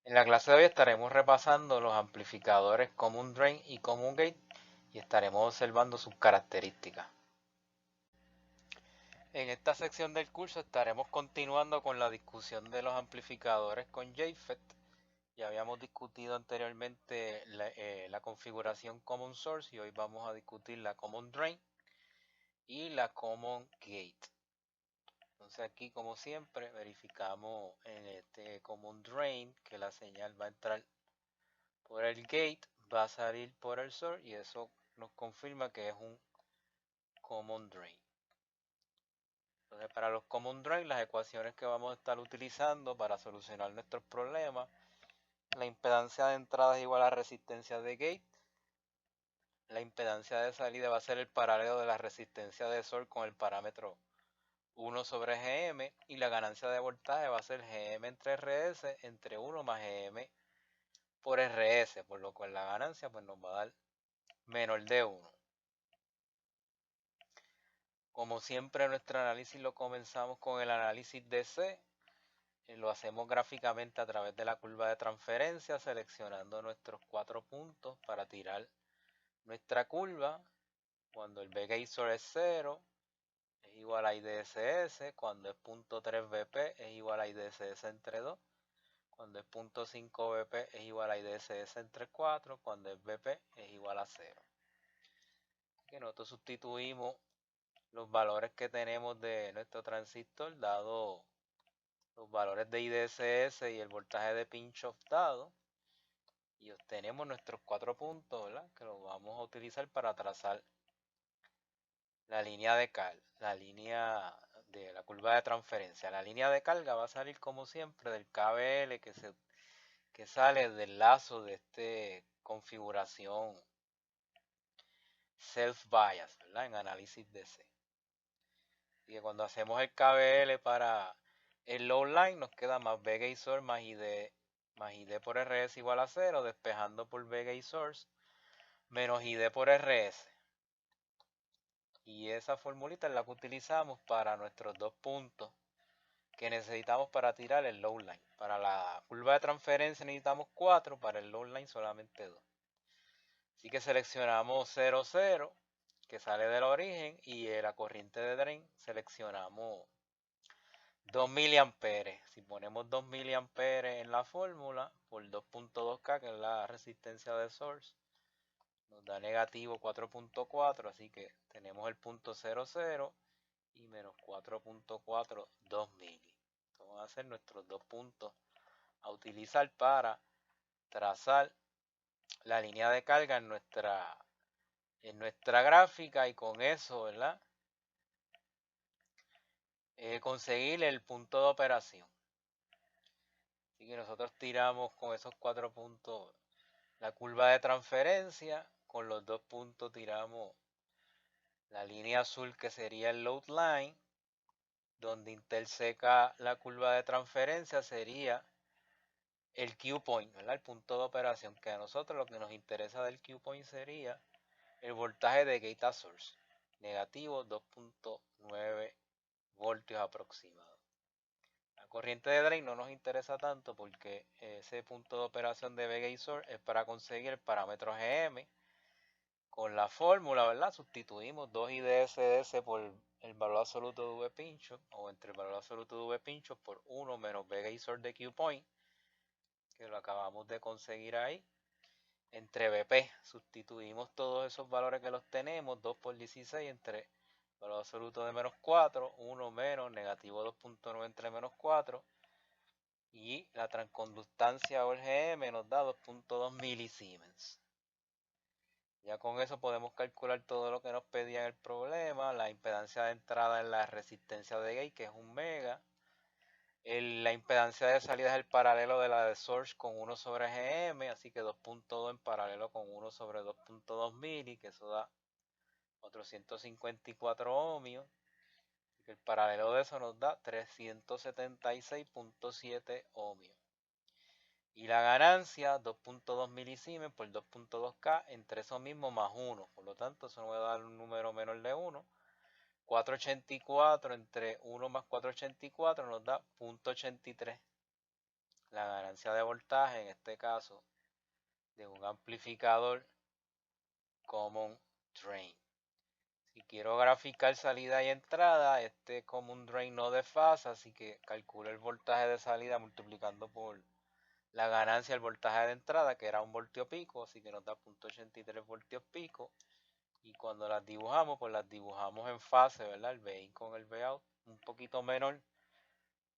En la clase de hoy estaremos repasando los amplificadores Common Drain y Common Gate y estaremos observando sus características. En esta sección del curso estaremos continuando con la discusión de los amplificadores con JFET. Ya habíamos discutido anteriormente la configuración Common Source y hoy vamos a discutir la Common Drain y la Common Gate. Entonces aquí, como siempre, verificamos en este Common Drain que la señal va a entrar por el gate, va a salir por el source y eso nos confirma que es un common drain. Entonces, para los common drain, las ecuaciones que vamos a estar utilizando para solucionar nuestros problemas: la impedancia de entrada es igual a la resistencia de gate, la impedancia de salida va a ser el paralelo de la resistencia de source con el parámetro 1 sobre Gm, y la ganancia de voltaje va a ser Gm entre Rs entre 1 más Gm por Rs, por lo cual la ganancia pues nos va a dar menor de 1. Como siempre, nuestro análisis lo comenzamos con el análisis de C. Lo hacemos gráficamente a través de la curva de transferencia, seleccionando nuestros 4 puntos para tirar nuestra curva. Cuando el B-gate source es 0, es igual a IDSS. Cuando es 0.3 BP, es igual a IDSS entre 2. Cuando es 0.5 BP, es igual a IDSS entre 4. Cuando es BP, es igual a 0. Así que nosotros sustituimos los valores que tenemos de nuestro transistor dado los valores de IDSS y el voltaje de pinch-off dado, y obtenemos nuestros 4 puntos, ¿verdad?, que los vamos a utilizar para trazar la línea de carga, la línea de la curva de transferencia. La línea de carga va a salir como siempre del KVL que sale del lazo de esta configuración self-bias, ¿verdad?, en análisis de C. Y que cuando hacemos el KVL para el load line nos queda más V-gate source más ID por RS igual a 0, despejando por V-gate source menos ID por RS. Y esa formulita es la que utilizamos para nuestros 2 puntos que necesitamos para tirar el load line. Para la curva de transferencia necesitamos 4, para el load line solamente 2. Así que seleccionamos 0, 0, que sale del origen, y la corriente de drain seleccionamos 2 miliamperes. Si ponemos 2 miliamperes en la fórmula por 2.2K, que es la resistencia de source, nos da negativo 4.4, así que tenemos el punto 00 y menos 4.4, 2 mili. Estos van a ser nuestros 2 puntos a utilizar para trazar la línea de carga en nuestra gráfica, y con eso, ¿verdad?, conseguir el punto de operación. Así que nosotros tiramos con esos 4 puntos la curva de transferencia, con los 2 puntos tiramos la línea azul que sería el load line, donde interseca la curva de transferencia sería el Q point, ¿verdad?, el punto de operación, que a nosotros lo que nos interesa del Q point sería el voltaje de gate a source, negativo 2.9 voltios aproximado. La corriente de drain no nos interesa tanto porque ese punto de operación de V-gate source es para conseguir el parámetro Gm. Con la fórmula, ¿verdad?, sustituimos 2 IDSS por el valor absoluto de V pincho, o entre el valor absoluto de V pincho por 1 menos V-gate source de Q point, que lo acabamos de conseguir ahí, entre Vp. Sustituimos todos esos valores que los tenemos, 2 por 16 entre valor absoluto de menos 4, 1 menos negativo 2.9 entre menos 4, y la transconductancia o el Gm nos da 2.2 milisiemens. Ya con eso podemos calcular todo lo que nos pedía en el problema. La impedancia de entrada en la resistencia de gate, que es 1 mega. La impedancia de salida es el paralelo de la de source con 1 sobre Gm, así que 2.2 en paralelo con 1 sobre 2.2 mili, que eso da 454 ohmios. Y el paralelo de eso nos da 376.7 ohmios. Y la ganancia, 2.2 milisiemens por 2.2K entre eso mismo más 1. Por lo tanto, eso nos va a dar un número menor de 1. 484 entre 1 más 484 nos da 0.83. la ganancia de voltaje, en este caso, de un amplificador common drain. Si quiero graficar salida y entrada, este common drain no desfasa, así que calculo el voltaje de salida multiplicando por la ganancia del voltaje de entrada, que era 1 voltio pico, así que nos da 0.83 voltios pico. Y cuando las dibujamos, pues las dibujamos en fase, ¿verdad? El Vin con el Vout, un poquito menor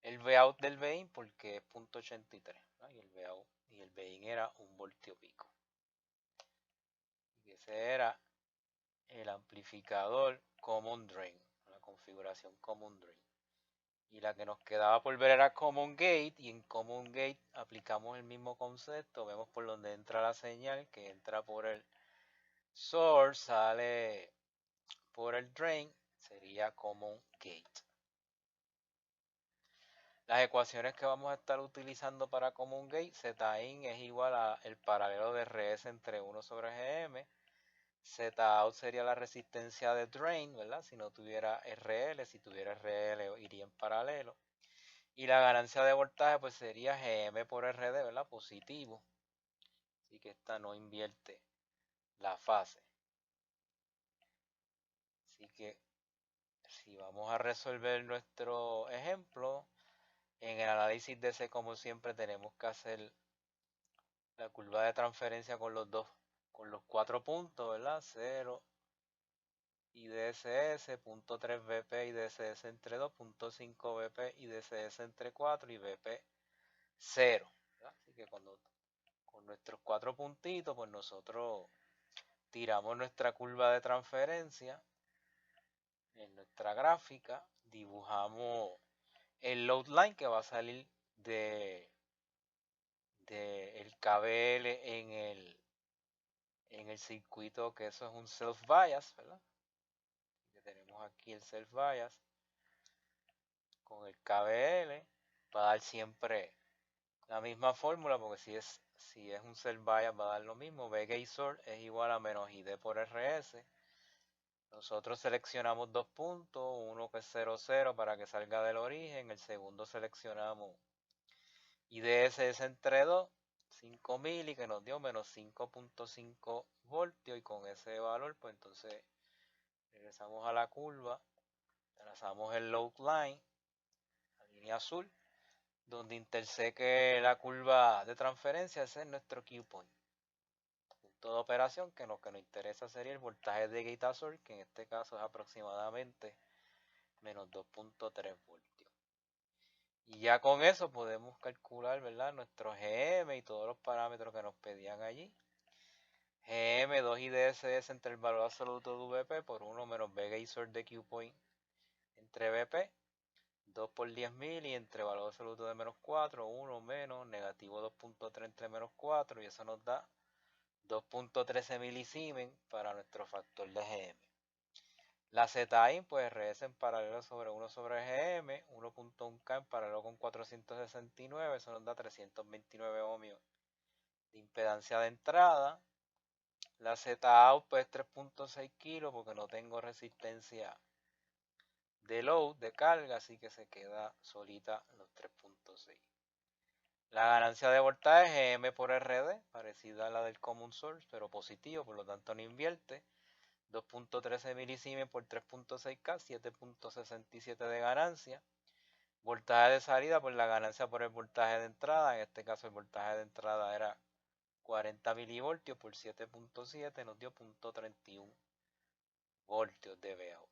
el Vout del Vin porque es 0.83, ¿no? Y el Vout y el Vin era 1 voltio pico. Y ese era el amplificador Common Drain, la configuración Common Drain. Y la que nos quedaba por ver era Common Gate, y en Common Gate aplicamos el mismo concepto. Vemos por donde entra la señal, que entra por el source, sale por el drain, sería Common Gate. Las ecuaciones que vamos a estar utilizando para Common Gate, Zin es igual al paralelo de RS entre 1 sobre GM. Zout sería la resistencia de drain, ¿verdad? Si no tuviera RL, si tuviera RL iría en paralelo. Y la ganancia de voltaje pues sería GM por RD, ¿verdad? Positivo. Así que esta no invierte la fase. Así que si vamos a resolver nuestro ejemplo, en el análisis de C, como siempre, tenemos que hacer la curva de transferencia con los 4 puntos, ¿verdad? 0 y DSS, 0.3 BP y DSS entre 2, 0.5 BP y DSS entre 4 y BP 0. ¿verdad? Así que con nuestros 4 puntitos, pues nosotros tiramos nuestra curva de transferencia en nuestra gráfica, dibujamos el load line que va a salir de el KBL en el circuito, que eso es un self bias, ¿verdad? Que tenemos aquí el self bias con el KBL, va a dar siempre la misma fórmula, porque si es un self bias va a dar lo mismo. B gate source es igual a menos ID por RS. Nosotros seleccionamos 2 puntos, uno que es 0, 0 para que salga del origen, el segundo seleccionamos IDS entre 2, 5 mili, que nos dio menos 5.5 voltios, y con ese valor pues entonces regresamos a la curva, trazamos el load line, la línea azul, donde interseque la curva de transferencia. Ese es nuestro Q point, punto de operación, que lo que nos interesa sería el voltaje de gate source, que en este caso es aproximadamente menos 2.3 voltios. Y ya con eso podemos calcular, ¿verdad?, nuestro GM y todos los parámetros que nos pedían allí. GM 2 y DSS entre el valor absoluto de VP por 1 menos B gate source de Q point entre BP, 2 por 10.000 y entre valor absoluto de menos 4, 1 menos negativo 2.3 entre menos 4, y eso nos da 2.13 milisiemens para nuestro factor de GM. La Zin, pues RS en paralelo sobre 1 sobre GM, 1.1K en paralelo con 469, eso nos da 329 ohmios de impedancia de entrada. La Zout pues 3.6 kilos porque no tengo resistencia de load, de carga, así que se queda solita los 3.6. La ganancia de voltaje GM por RD, parecida a la del common source, pero positivo, por lo tanto no invierte. 2.13 milisiemens por 3.6K, 7.67 de ganancia. Voltaje de salida, pues la ganancia por el voltaje de entrada, en este caso el voltaje de entrada era 40 milivoltios por 7.7, nos dio 0.31 voltios de Vout.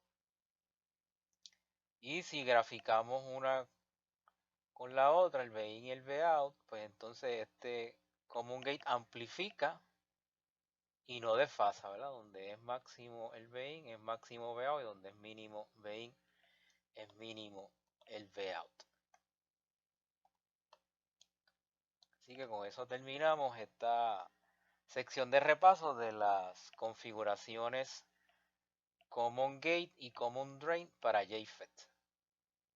Y si graficamos una con la otra, el Vin y el Vout, pues entonces este Common Gate amplifica y no desfasa, ¿verdad? Donde es máximo el Vin es máximo Vout, y donde es mínimo Vin es mínimo el Vout. Así que con eso terminamos esta sección de repaso de las configuraciones Common Gate y Common Drain para JFET.